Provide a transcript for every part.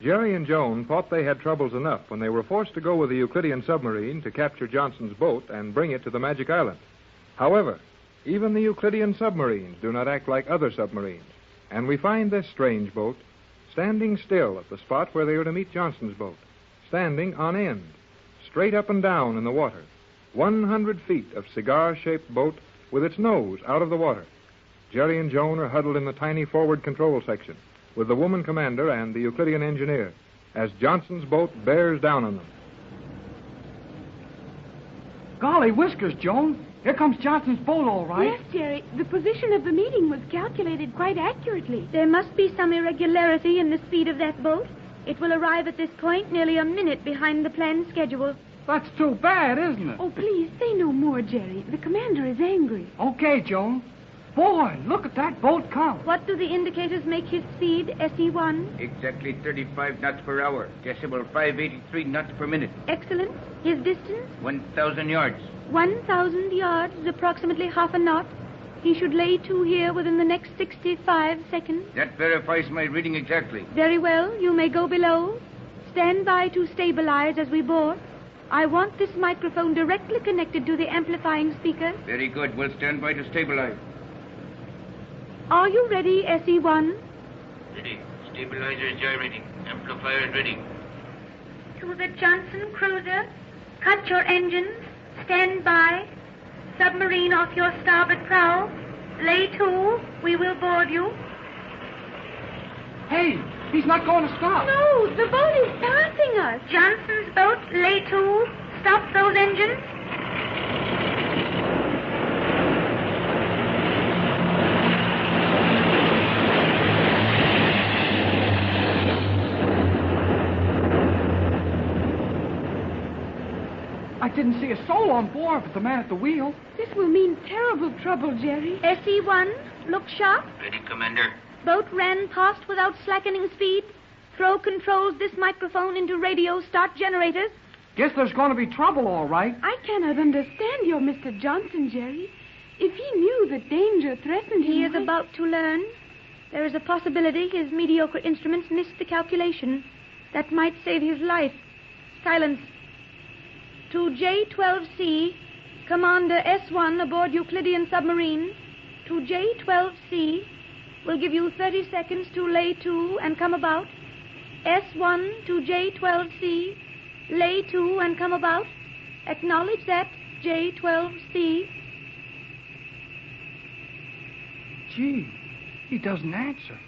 Jerry and Joan thought they had troubles enough when they were forced to go with the Euclidean submarine to capture Johnson's boat and bring it to the Magic Island. However, even the Euclidean submarines do not act like other submarines, and we find this strange boat standing still at the spot where they are to meet Johnson's boat, standing on end, straight up and down in the water, 100 feet of cigar-shaped boat with its nose out of the water. Jerry and Joan are huddled in the tiny forward control section with the woman commander and the Euclidean engineer as Johnson's boat bears down on them. Golly whiskers, Joan. Here comes Johnson's boat, all right. Yes, Jerry. The position of the meeting was calculated quite accurately. There must be some irregularity in the speed of that boat. It will arrive at this point nearly a minute behind the planned schedule. That's too bad, isn't it? Oh, please, say no more, Jerry. The commander is angry. Okay, Joan. Boy, look at that boat come. What do the indicators make his speed, SE1? Exactly 35 knots per hour. Decimal 583 knots per minute. Excellent. His distance? 1,000 yards. 1,000 yards, approximately half a knot. He should lay to here within the next 65 seconds. That verifies my reading exactly. Very well. You may go below. Stand by to stabilize as we board. I want this microphone directly connected to the amplifying speaker. Very good. We'll stand by to stabilize. Are you ready, SE1? Ready. Stabilizer gyrating. Amplifier ready. To the Johnson cruiser, cut your engines. Stand by. Submarine off your starboard prow. Lay to. We will board you. Hey, he's not going to stop. No, the boat is passing us. Johnson's boat, lay to. Stop those engines. I didn't see a soul on board but the man at the wheel. This will mean terrible trouble, Jerry. SE1, look sharp. Ready, Commander. Boat ran past without slackening speed. Throw controls this microphone into radio. Start generators. Guess there's going to be trouble, all right. I cannot understand your Mr. Johnson, Jerry. If he knew that danger threatened him... He is about to learn. There is a possibility his mediocre instruments missed the calculation. That might save his life. Silence. To J-12C, Commander S1 aboard Euclidean submarine. To J-12C, will give you 30 seconds to lay to and come about. S1 to J-12C, lay to and come about. Acknowledge that, J-12C. Gee, he doesn't answer.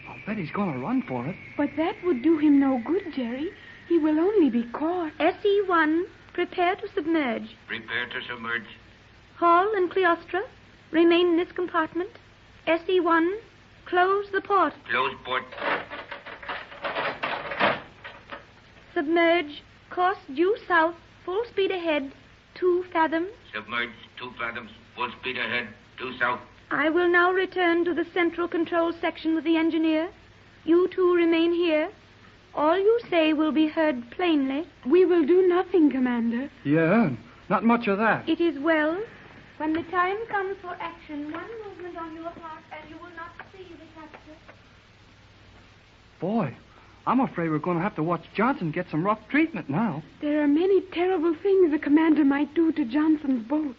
I'll bet he's going to run for it. But that would do him no good, Jerry. He will only be caught. SE1, prepare to submerge. Prepare to submerge. Hall and Cleostra, remain in this compartment. SE1, close the port. Close port. Submerge, course due south, full speed ahead, 2 fathoms. Submerge 2 fathoms. Full speed ahead. Due south. I will now return to the central control section with the engineer. You two remain here. All you say will be heard plainly. We will do nothing, Commander. Yeah, not much of that. It is well. When the time comes for action, one movement on your part and you will not see the capture. Boy, I'm afraid we're going to have to watch Johnson get some rough treatment now. There are many terrible things the commander might do to Johnson's boat.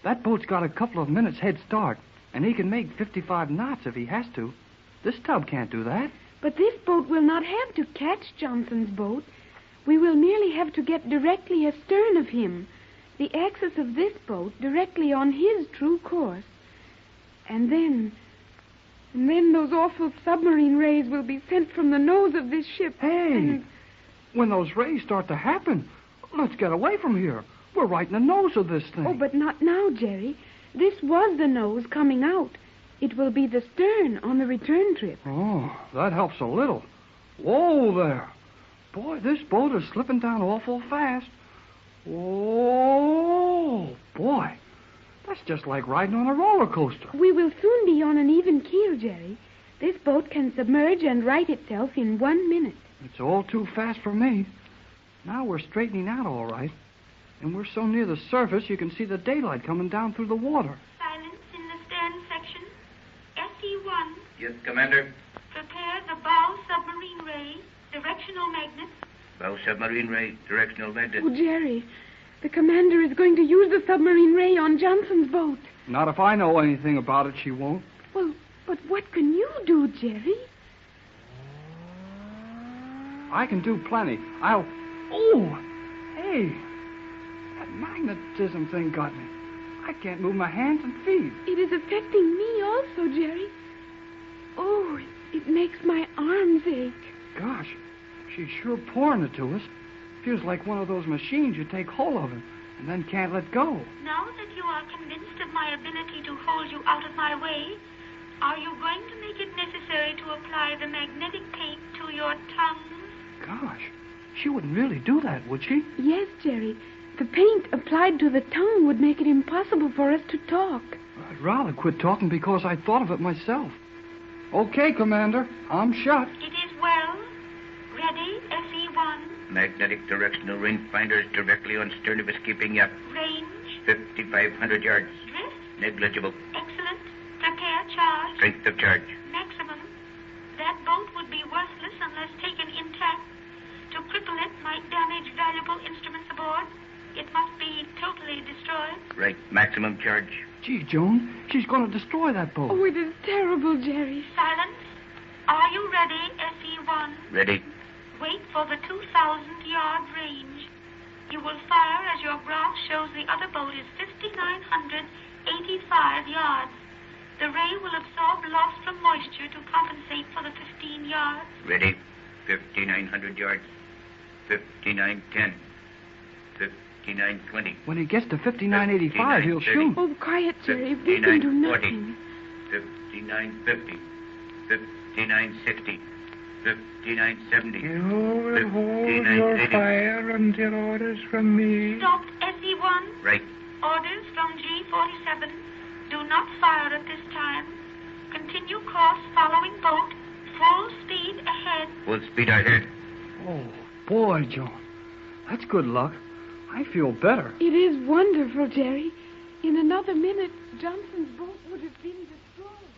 That boat's got a couple of minutes head start, and he can make 55 knots if he has to. This tub can't do that. But this boat will not have to catch Johnson's boat. We will merely have to get directly astern of him, the axis of this boat directly on his true course. And then those awful submarine rays will be sent from the nose of this ship. Hey, when those rays start to happen, let's get away from here. We're right in the nose of this thing. Oh, but not now, Jerry. This was the nose coming out. It will be the stern on the return trip. Oh, that helps a little. Whoa there. Boy, this boat is slipping down awful fast. Whoa, boy. That's just like riding on a roller coaster. We will soon be on an even keel, Jerry. This boat can submerge and right itself in 1 minute. It's all too fast for me. Now we're straightening out all right. And we're so near the surface you can see the daylight coming down through the water. Silence in the stern section. SE1. Yes, Commander. Prepare the bow submarine ray directional magnet. Bow submarine ray, directional magnet. Oh, Jerry, the commander is going to use the submarine ray on Johnson's boat. Not if I know anything about it, she won't. Well, but what can you do, Jerry? I can do plenty. Oh! Hey! That magnetism thing got me. I can't move my hands and feet. It is affecting me also, Jerry. Oh, it makes my arms ache. Gosh, she's sure pouring it to us. Feels like one of those machines you take hold of and then can't let go. Now that you are convinced of my ability to hold you out of my way, are you going to make it necessary to apply the magnetic paint to your tongue? Gosh, she wouldn't really do that, would she? Yes, Jerry. The paint applied to the tongue would make it impossible for us to talk. I'd rather quit talking because I thought of it myself. Okay, Commander. I'm shut. It is well. Ready, SE-1. Magnetic directional rangefinders directly on stern of escaping yacht. Range. 5,500 yards. Drift. Negligible. Excellent. Prepare charge. Strength of charge. Maximum. That boat would be worthless unless taken intact. To cripple it might damage valuable instruments aboard. It must be totally destroyed. Right. Maximum charge. Gee, Joan, she's going to destroy that boat. Oh, it is terrible, Jerry. Silence. Are you ready, SE-1? Ready. Wait for the 2,000-yard range. You will fire as your graph shows the other boat is 5,985 yards. The ray will absorb loss from moisture to compensate for the 15 yards. Ready. 5,900 yards. 5,910. 5,920. When he gets to 5985, he'll shoot. Oh, quiet, Jerry. We can do 5940. nothing. 5,950. 5,960. 5,970. You will hold your fire until orders from me. Stop, SE-1. Right. Orders from G-47. Do not fire at this time. Continue course following boat. Full speed ahead. Full speed ahead. Oh, boy, Joan. That's good luck. I feel better. It is wonderful, Jerry. In another minute, Johnson's boat would have been destroyed.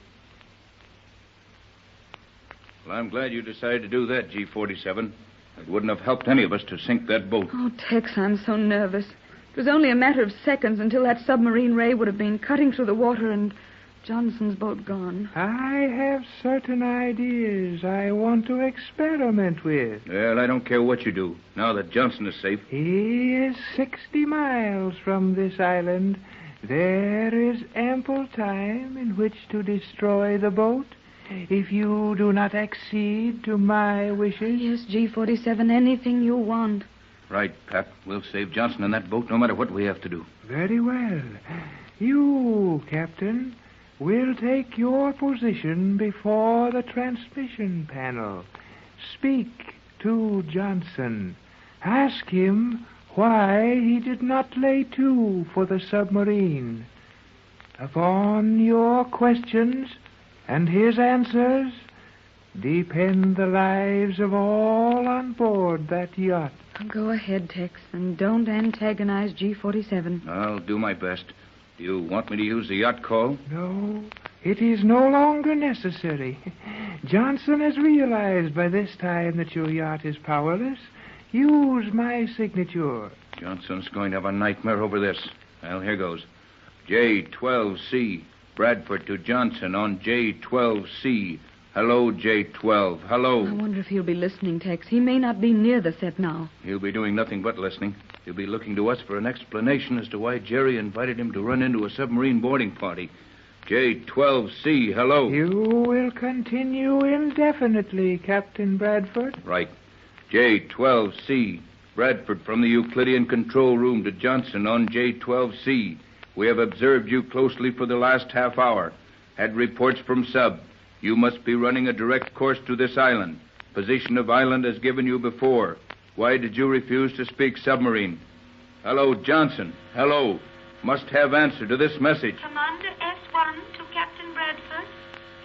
Well, I'm glad you decided to do that, G-47. It wouldn't have helped any of us to sink that boat. Oh, Tex, I'm so nervous. It was only a matter of seconds until that submarine ray would have been cutting through the water and Johnson's boat gone. I have certain ideas I want to experiment with. Well, I don't care what you do. Now that Johnson is safe. He is 60 miles from this island. There is ample time in which to destroy the boat if you do not accede to my wishes. Yes, G-47, anything you want. Right, Pap. We'll save Johnson in that boat no matter what we have to do. Very well. You, Captain, will take your position before the transmission panel. Speak to Johnson. Ask him why he did not lay to for the submarine. Upon your questions and his answers depend the lives of all on board that yacht. Go ahead, Tex, and don't antagonize G-47. I'll do my best. Do you want me to use the yacht call? No, it is no longer necessary. Johnson has realized by this time that your yacht is powerless. Use my signature. Johnson's going to have a nightmare over this. Well, here goes. J-12C, Bradford to Johnson on J-12C. Hello, J-12. Hello. I wonder if he'll be listening, Tex. He may not be near the set now. He'll be doing nothing but listening. He'll be looking to us for an explanation as to why Jerry invited him to run into a submarine boarding party. J-12C, hello. You will continue indefinitely, Captain Bradford. Right. J-12C, Bradford from the Euclidean control room to Johnson on J-12C. We have observed you closely for the last half hour. Had reports from sub. You must be running a direct course to this island. Position of island as given you before. Why did you refuse to speak submarine? Hello, Johnson. Hello. Must have answer to this message. Commander S-1 to Captain Bradford.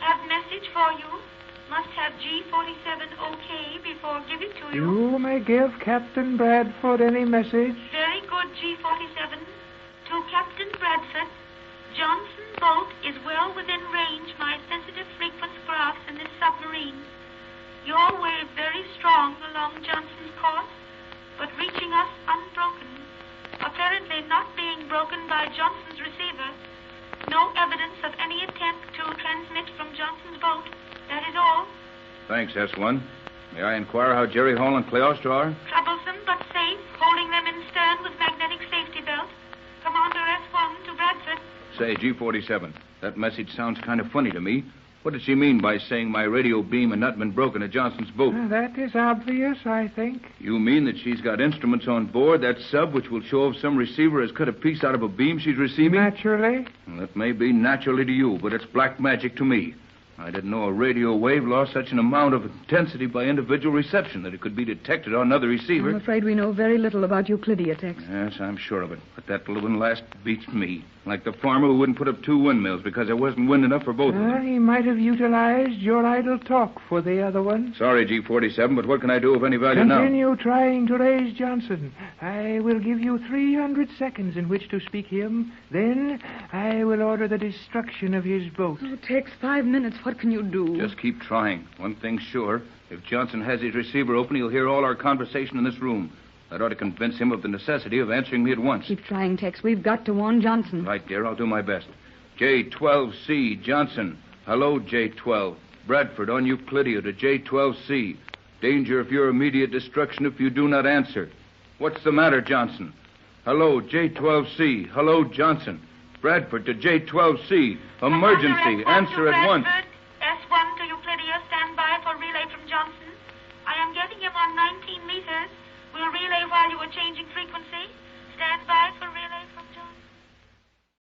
Have message for you. Must have G-47 okay before give it to you. You may give Captain Bradford any message. Very good, G-47. To Captain Bradford, Johnson's boat is well within range my sensitive frequency graphs in this submarine. Your wave very strong along along Johnson's course, but reaching us unbroken. Apparently not being broken by Johnson's receiver. No evidence of any attempt to transmit from Johnson's boat. That is all. Thanks, S1. May I inquire how Jerry Hall and Cleostra are? Troublesome but safe, holding them in stern with magnetic safety belt. Commander S1 to Bradford. Say, G47, that message sounds kind of funny to me. What did she mean by saying my radio beam had not been broken at Johnson's boat? That is obvious, I think. You mean that she's got instruments on board that sub which will show if some receiver has cut a piece out of a beam she's receiving? Naturally. Well, that may be naturally to you, but it's black magic to me. I didn't know a radio wave lost such an amount of intensity by individual reception that it could be detected on another receiver. I'm afraid we know very little about Euclidia, Tex. Yes, I'm sure of it. But that little one last beats me. Like the farmer who wouldn't put up 2 windmills because there wasn't wind enough for both of them. He might have utilized your idle talk for the other one. Sorry, G47, but what can I do of any value Continue trying to raise Johnson. I will give you 300 seconds in which to speak him. Then I will order the destruction of his boat. Oh, Tex, 5 minutes. What can you do? Just keep trying. One thing's sure. If Johnson has his receiver open, he'll hear all our conversation in this room. That ought to convince him of the necessity of answering me at once. Keep trying, Tex. We've got to warn Johnson. Right, dear. I'll do my best. J12C, Johnson. Hello, J12. Bradford on Euclidia to J12C. Danger of your immediate destruction if you do not answer. What's the matter, Johnson? Hello, J12C. Hello, Johnson. Bradford to J12C. Emergency. Answer at once.